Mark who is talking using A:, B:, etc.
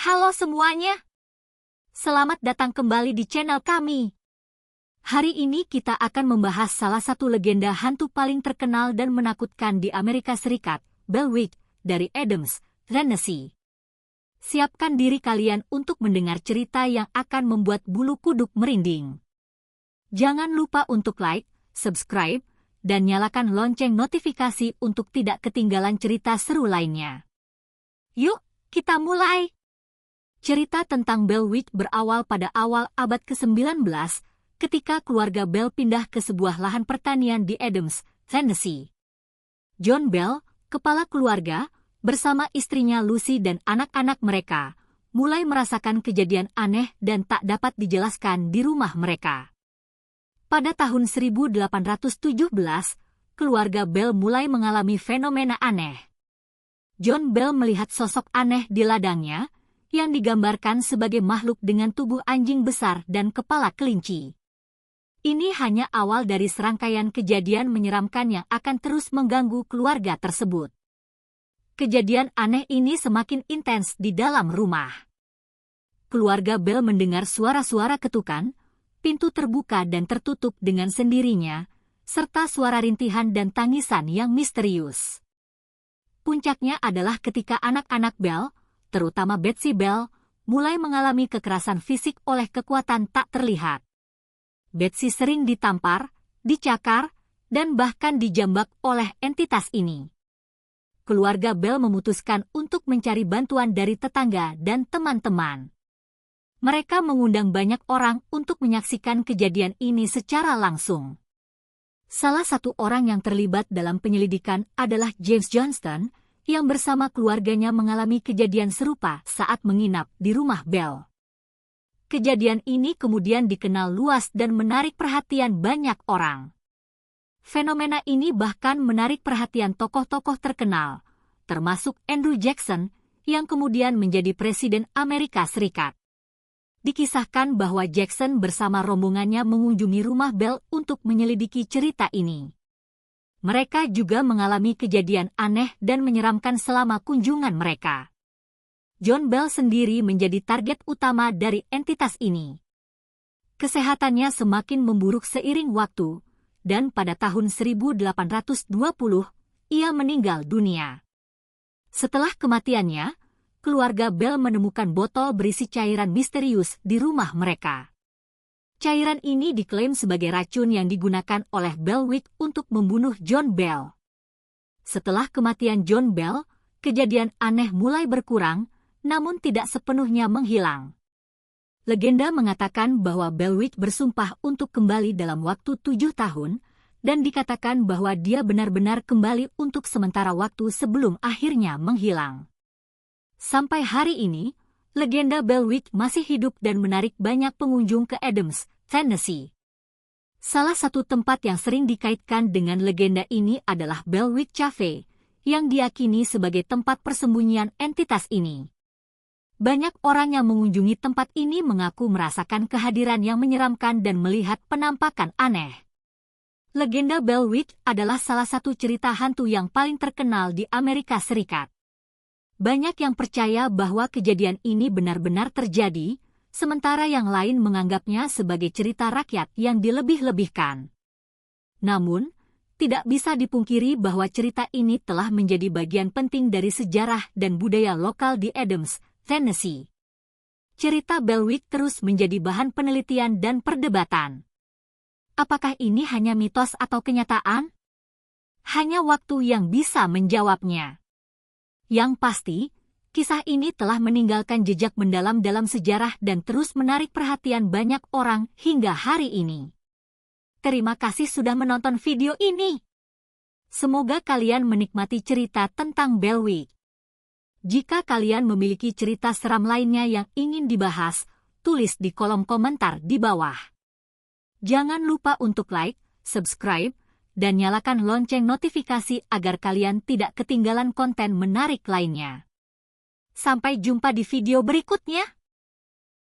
A: Halo semuanya, selamat datang kembali di channel kami. Hari ini kita akan membahas salah satu legenda hantu paling terkenal dan menakutkan di Amerika Serikat, Bell Witch, dari Adams, Tennessee. Siapkan diri kalian untuk mendengar cerita yang akan membuat bulu kuduk merinding. Jangan lupa untuk like, subscribe, dan nyalakan lonceng notifikasi untuk tidak ketinggalan cerita seru lainnya. Yuk, kita mulai! Cerita tentang Bell Witch berawal pada awal abad ke-19, ketika keluarga Bell pindah ke sebuah lahan pertanian di Adams, Tennessee. John Bell, kepala keluarga, bersama istrinya Lucy dan anak-anak mereka, mulai merasakan kejadian aneh dan tak dapat dijelaskan di rumah mereka. Pada tahun 1817, keluarga Bell mulai mengalami fenomena aneh. John Bell melihat sosok aneh di ladangnya, yang digambarkan sebagai makhluk dengan tubuh anjing besar dan kepala kelinci. Ini hanya awal dari serangkaian kejadian menyeramkan yang akan terus mengganggu keluarga tersebut. Kejadian aneh ini semakin intens di dalam rumah. Keluarga Bell mendengar suara-suara ketukan, pintu terbuka dan tertutup dengan sendirinya, serta suara rintihan dan tangisan yang misterius. Puncaknya adalah ketika anak-anak Bell, terutama Betsy Bell, mulai mengalami kekerasan fisik oleh kekuatan tak terlihat. Betsy sering ditampar, dicakar, dan bahkan dijambak oleh entitas ini. Keluarga Bell memutuskan untuk mencari bantuan dari tetangga dan teman-teman. Mereka mengundang banyak orang untuk menyaksikan kejadian ini secara langsung. Salah satu orang yang terlibat dalam penyelidikan adalah James Johnston, yang bersama keluarganya mengalami kejadian serupa saat menginap di rumah Bell. Kejadian ini kemudian dikenal luas dan menarik perhatian banyak orang. Fenomena ini bahkan menarik perhatian tokoh-tokoh terkenal, termasuk Andrew Jackson, yang kemudian menjadi Presiden Amerika Serikat. Dikisahkan bahwa Jackson bersama rombongannya mengunjungi rumah Bell untuk menyelidiki cerita ini. Mereka juga mengalami kejadian aneh dan menyeramkan selama kunjungan mereka. John Bell sendiri menjadi target utama dari entitas ini. Kesehatannya semakin memburuk seiring waktu, dan pada tahun 1820, ia meninggal dunia. Setelah kematiannya, keluarga Bell menemukan botol berisi cairan misterius di rumah mereka. Cairan ini diklaim sebagai racun yang digunakan oleh Bell Witch untuk membunuh John Bell. Setelah kematian John Bell, kejadian aneh mulai berkurang, namun tidak sepenuhnya menghilang. Legenda mengatakan bahwa Bell Witch bersumpah untuk kembali dalam waktu 7 tahun, dan dikatakan bahwa dia benar-benar kembali untuk sementara waktu sebelum akhirnya menghilang. Sampai hari ini, legenda Bell Witch masih hidup dan menarik banyak pengunjung ke Adams, Tennessee. Salah satu tempat yang sering dikaitkan dengan legenda ini adalah Bell Witch Cafe, yang diyakini sebagai tempat persembunyian entitas ini. Banyak orang yang mengunjungi tempat ini mengaku merasakan kehadiran yang menyeramkan dan melihat penampakan aneh. Legenda Bell Witch adalah salah satu cerita hantu yang paling terkenal di Amerika Serikat. Banyak yang percaya bahwa kejadian ini benar-benar terjadi, sementara yang lain menganggapnya sebagai cerita rakyat yang dilebih-lebihkan. Namun, tidak bisa dipungkiri bahwa cerita ini telah menjadi bagian penting dari sejarah dan budaya lokal di Adams, Tennessee. Cerita Bell Witch terus menjadi bahan penelitian dan perdebatan. Apakah ini hanya mitos atau kenyataan? Hanya waktu yang bisa menjawabnya. Yang pasti, kisah ini telah meninggalkan jejak mendalam dalam sejarah dan terus menarik perhatian banyak orang hingga hari ini. Terima kasih sudah menonton video ini. Semoga kalian menikmati cerita tentang Bell Witch. Jika kalian memiliki cerita seram lainnya yang ingin dibahas, tulis di kolom komentar di bawah. Jangan lupa untuk like, subscribe, dan nyalakan lonceng notifikasi agar kalian tidak ketinggalan konten menarik lainnya. Sampai jumpa di video berikutnya.